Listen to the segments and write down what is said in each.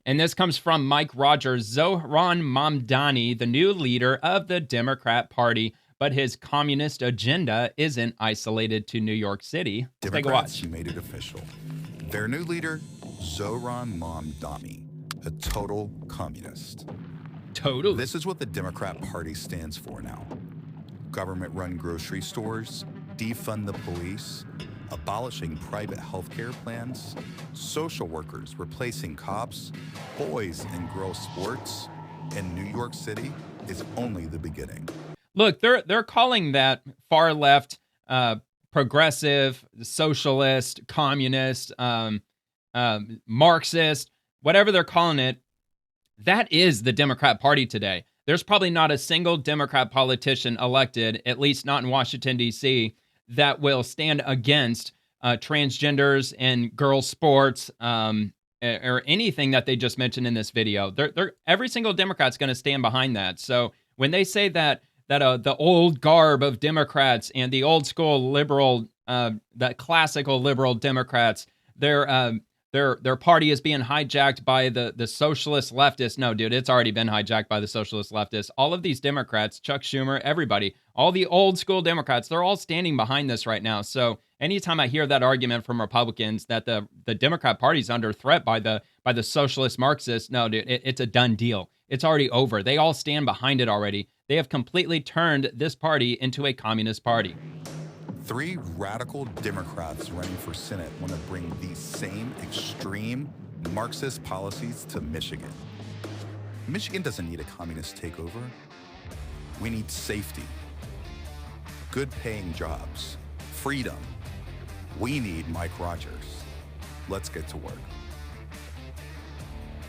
And this comes from Mike Rogers, Zohran Mamdani, the new leader of the Democrat Party. But his communist agenda isn't isolated to New York City. Let's take a Democrats watch. made it official. Their new leader, Zohran Mamdani, a total communist. Totally. This is what the Democrat Party stands for now. Government-run grocery stores, defund the police, abolishing private healthcare plans, social workers replacing cops, boys and girls sports, and New York City is only the beginning. Look, they're calling that far left, progressive, socialist, communist, Marxist, whatever they're calling it. That is the Democrat Party today. There's probably not a single Democrat politician elected, at least not in Washington, D.C., that will stand against transgenders and girls' sports or anything that they just mentioned in this video. Every single Democrat's going to stand behind that. So when they say that the old garb of Democrats and the old school liberal, the classical liberal Democrats, their party is being hijacked by the socialist leftists. No, dude, it's already been hijacked by the socialist leftists. All of these Democrats, Chuck Schumer, everybody, all the old school Democrats, they're all standing behind this right now. So anytime I hear that argument from Republicans that the Democrat Party's under threat by the socialist Marxists, no, dude, it's a done deal. It's already over. They all stand behind it already. They have completely turned this party into a communist party. 3 radical Democrats running for Senate want to bring these same extreme Marxist policies to Michigan. Michigan doesn't need a communist takeover. We need safety, good paying jobs, freedom. We need Mike Rogers. Let's get to work.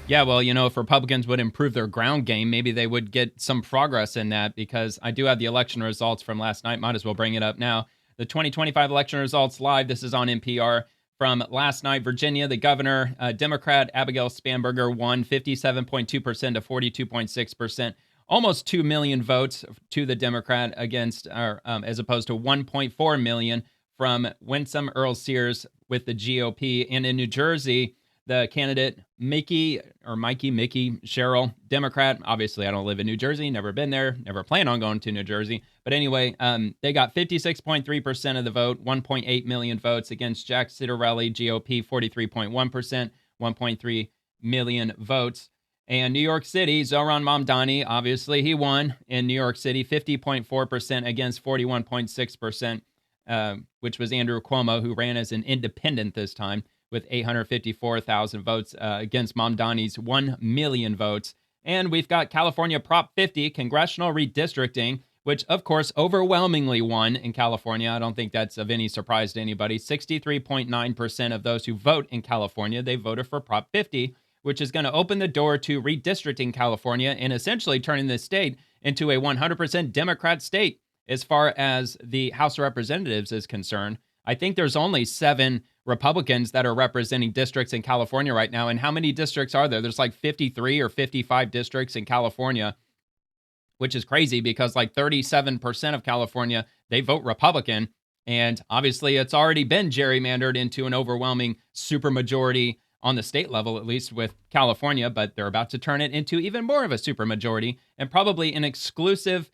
Yeah, well, if Republicans would improve their ground game, maybe they would get some progress in that, because I do have the election results from last night. Might as well bring it up now. The 2025 election results live. This is on NPR. From last night, Virginia, the governor, Democrat Abigail Spanberger won 57.2% to 42.6%. Almost 2 million votes to the Democrat against, as opposed to 1.4 million from Winsome Earl Sears with the GOP. And in New Jersey, the candidate Mickey Sherrill, Democrat. Obviously, I don't live in New Jersey, never been there, never plan on going to New Jersey. But anyway, they got 56.3% of the vote, 1.8 million votes against Jack Ciattarelli, GOP, 43.1%, 1.3 million votes. And New York City, Zohran Mamdani, obviously he won in New York City, 50.4% against 41.6%, which was Andrew Cuomo, who ran as an independent this time, with 854,000 votes against Mamdani's 1 million votes. And we've got California Prop 50, congressional redistricting, which, of course, overwhelmingly won in California. I don't think that's of any surprise to anybody. 63.9% of those who vote in California, they voted for Prop 50, which is going to open the door to redistricting California and essentially turning the state into a 100% Democrat state as far as the House of Representatives is concerned. I think there's only 7 Republicans that are representing districts in California right now. And how many districts are there? There's like 53 or 55 districts in California, which is crazy because like 37% of California, they vote Republican. And obviously it's already been gerrymandered into an overwhelming supermajority on the state level, at least with California, but they're about to turn it into even more of a supermajority and probably an exclusive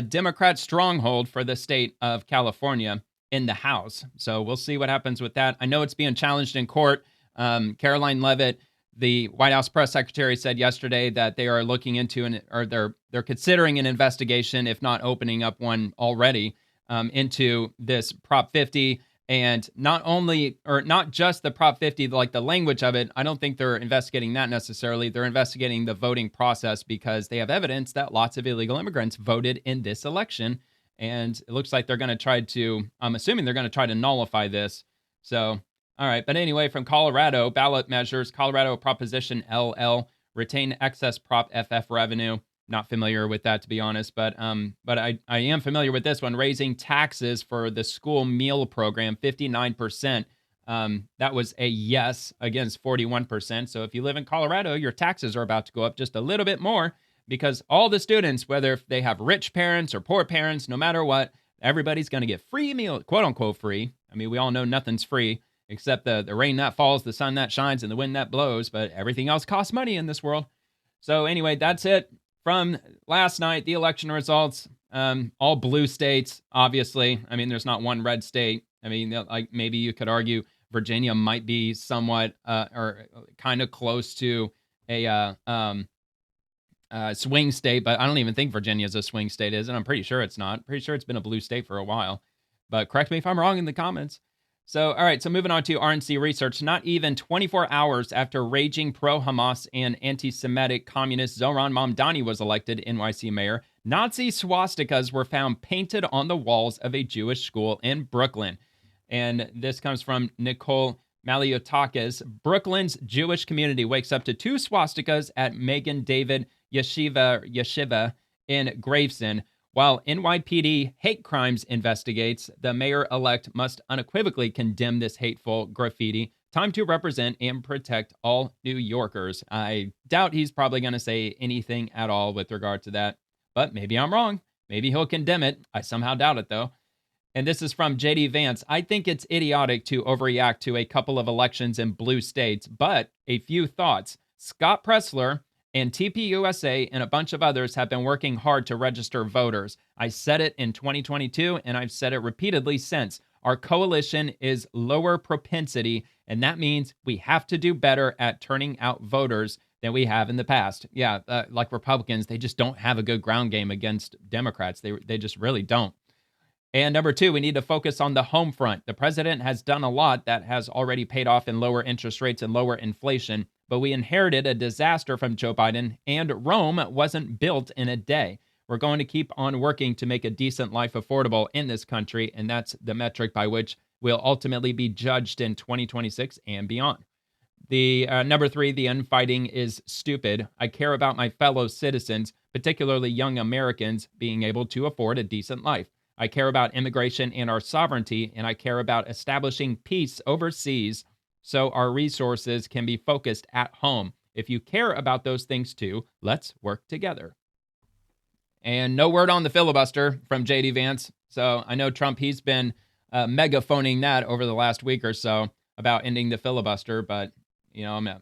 Democrat stronghold for the state of California in the House. So we'll see what happens with that. I know it's being challenged in court. Caroline Leavitt, the White House press secretary, said yesterday that they are looking into they're considering an investigation, if not opening up one already, into this Prop 50. And not just the Prop 50, like the language of it. I don't think they're investigating that necessarily. They're investigating the voting process because they have evidence that lots of illegal immigrants voted in this election. And it looks like I'm assuming they're going to try to nullify this. So, all right. But anyway, from Colorado, ballot measures, Colorado Proposition LL, retain excess Prop FF revenue. Not familiar with that, to be honest, but I am familiar with this one, raising taxes for the school meal program, 59%. That was a yes against 41%. So if you live in Colorado, your taxes are about to go up just a little bit more, because all the students, whether they have rich parents or poor parents, no matter what, everybody's going to get free meal, quote unquote free. I mean, we all know nothing's free except the rain that falls, the sun that shines, and the wind that blows. But everything else costs money in this world. So anyway, that's it from last night. The election results, all blue states, obviously. I mean, there's not one red state. I mean, like maybe you could argue Virginia might be somewhat or kind of close to a swing state, but I don't even think Virginia is a swing state, is it? I'm pretty sure it's not. Pretty sure it's been a blue state for a while. But correct me if I'm wrong in the comments. So, all right, so moving on to RNC research. Not even 24 hours after raging pro-Hamas and anti-Semitic communist Zohran Mamdani was elected NYC mayor, Nazi swastikas were found painted on the walls of a Jewish school in Brooklyn. And this comes from Nicole Maliotakis. Brooklyn's Jewish community wakes up to 2 swastikas at Megan David Yeshiva in Gravesend. While NYPD hate crimes investigates, the mayor-elect must unequivocally condemn this hateful graffiti. Time to represent and protect all New Yorkers. I doubt he's probably going to say anything at all with regard to that, but maybe I'm wrong. Maybe he'll condemn it. I somehow doubt it, though. And this is from JD Vance. I think it's idiotic to overreact to a couple of elections in blue states, but a few thoughts. Scott Pressler and TPUSA and a bunch of others have been working hard to register voters. I said it in 2022, and I've said it repeatedly since. Our coalition is lower propensity, and that means we have to do better at turning out voters than we have in the past. Yeah, like Republicans, they just don't have a good ground game against Democrats. They just really don't. And number 2, we need to focus on the home front. The president has done a lot that has already paid off in lower interest rates and lower inflation, but we inherited a disaster from Joe Biden, and Rome wasn't built in a day. We're going to keep on working to make a decent life affordable in this country, and that's the metric by which we'll ultimately be judged in 2026 and beyond. The number 3, the infighting is stupid. I care about my fellow citizens, particularly young Americans, being able to afford a decent life. I care about immigration and our sovereignty, and I care about establishing peace overseas so our resources can be focused at home. If you care about those things too, let's work together. And no word on the filibuster from JD Vance. So I know Trump, he's been megaphoning that over the last week or so about ending the filibuster, but you know,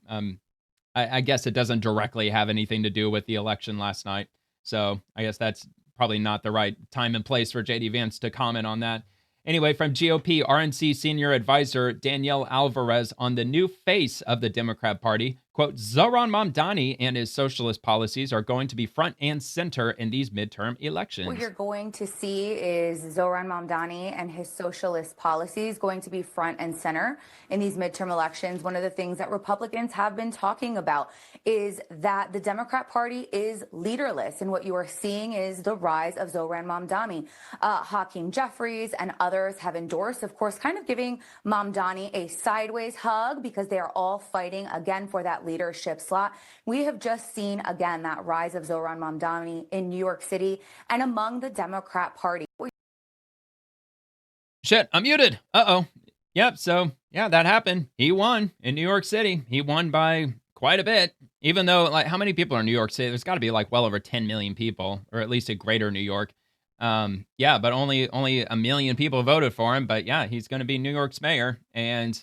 I guess it doesn't directly have anything to do with the election last night. So I guess that's probably not the right time and place for JD Vance to comment on that. Anyway, from GOP RNC senior advisor Danielle Alvarez on the new face of the Democrat Party, quote, Zohran Mamdani and his socialist policies are going to be front and center in these midterm elections. What you're going to see is Zohran Mamdani and his socialist policies going to be front and center in these midterm elections. One of the things that Republicans have been talking about is that the Democrat Party is leaderless. And what you are seeing is the rise of Zohran Mamdani. Hakeem Jeffries and others have endorsed, of course, kind of giving Mamdani a sideways hug because they are all fighting again for that leadership slot. We have just seen, again, that rise of Zohran Mamdani in New York City and among the Democrat Party. Shit, I'm muted. Uh-oh. Yep, so, yeah, that happened. He won in New York City. He won by quite a bit, even though, like, how many people are in New York City? There's got to be, like, well over 10 million people, or at least a greater New York. Yeah, but only 1 million people voted for him. But, yeah, he's going to be New York's mayor. And,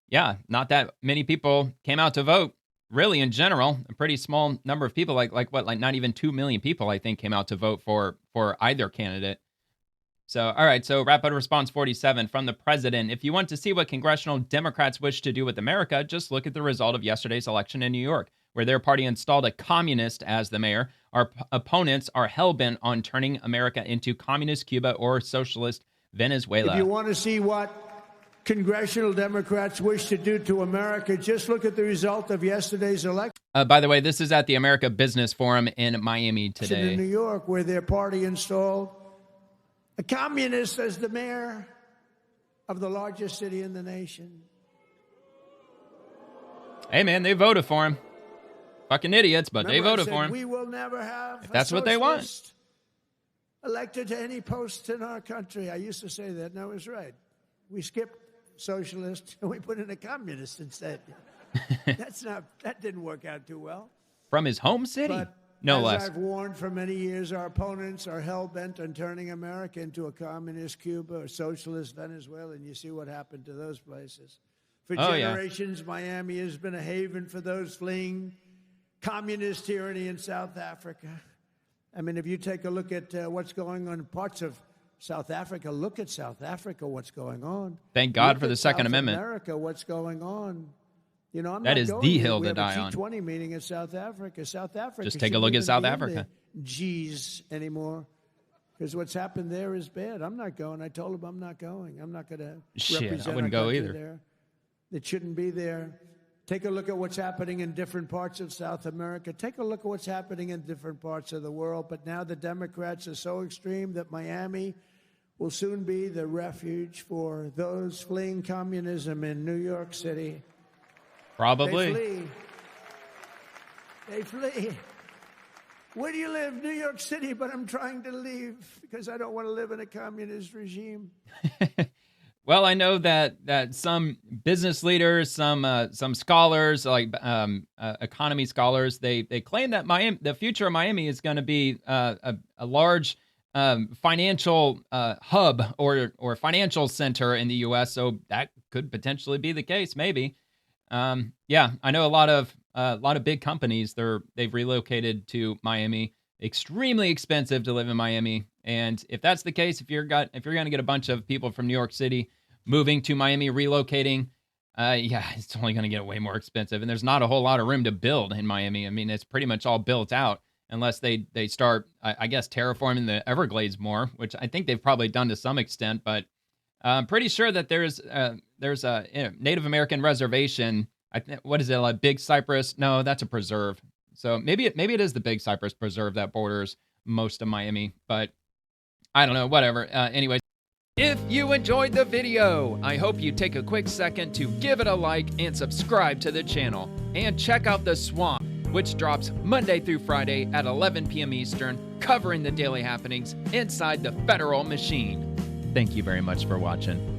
yeah, not that many people came out to vote. Really, in general, a pretty small number of people, like not even 2 million people, I think, came out to vote for either candidate. So, all right, so rapid response 47 from the president. If you want to see what congressional Democrats wish to do with America, just look at the result of yesterday's election in New York, where their party installed a communist as the mayor. Our opponents are hell-bent on turning America into communist Cuba or socialist Venezuela. If you want to see what congressional Democrats wish to do to America, just look at the result of yesterday's election. By the way, this is at the America Business Forum in Miami today. In New York, where their party installed a communist as the mayor of the largest city in the nation. Hey, man, they voted for him. Fucking idiots, but they voted for him. We will never have if that's what they want. Elected to any post in our country. I used to say that, and I was right. We skipped socialist and we put in a communist instead. That didn't work out too well. From his home city, but no as less. I've warned for many years, our opponents are hell-bent on turning America into a communist Cuba or socialist Venezuela, and you see what happened to those places. For Oh, yeah. generations, Miami has been a haven for those fleeing communist tyranny in South Africa. I mean, if you take a look at what's going on in parts of South Africa, look at South Africa, what's going on. Thank God Look for the at Second South Amendment. America, what's going on. You know, I'm That not is going the there. hill We to have die a on. G20 meeting in South Africa. South Africa. Just take a shouldn't look at even South be in Africa. the G's anymore. Because what's happened there is bad. I'm not going. I told him I'm not going. I'm not going to Shit, I represent wouldn't our go country either. there. It shouldn't be there. Take a look at what's happening in different parts of South America. Take a look at what's happening in different parts of the world. But now the Democrats are so extreme that Miami will soon be the refuge for those fleeing communism in New York City. Probably. They flee. Where do you live? New York City, but I'm trying to leave because I don't want to live in a communist regime. Well, I know that some business leaders, some scholars, like economy scholars, they claim that the future of Miami is going to be a large financial hub or financial center in the U.S. So that could potentially be the case, maybe. Yeah, I know a lot of big companies they've relocated to Miami. Extremely expensive to live in Miami, and if that's the case, if you're going to get a bunch of people from New York City moving to Miami, relocating, yeah, it's only going to get way more expensive, and there's not a whole lot of room to build in Miami. I mean, it's pretty much all built out unless they start, I guess, terraforming the Everglades more, which I think they've probably done to some extent, but I'm pretty sure that there's a Native American reservation. What is it, like Big Cypress? No, that's a preserve. So maybe it is the Big Cypress Preserve that borders most of Miami, but I don't know, whatever. Anyway, if you enjoyed the video, I hope you take a quick second to give it a like and subscribe to the channel. And check out The Swamp, which drops Monday through Friday at 11 p.m. Eastern, covering the daily happenings inside the federal machine. Thank you very much for watching.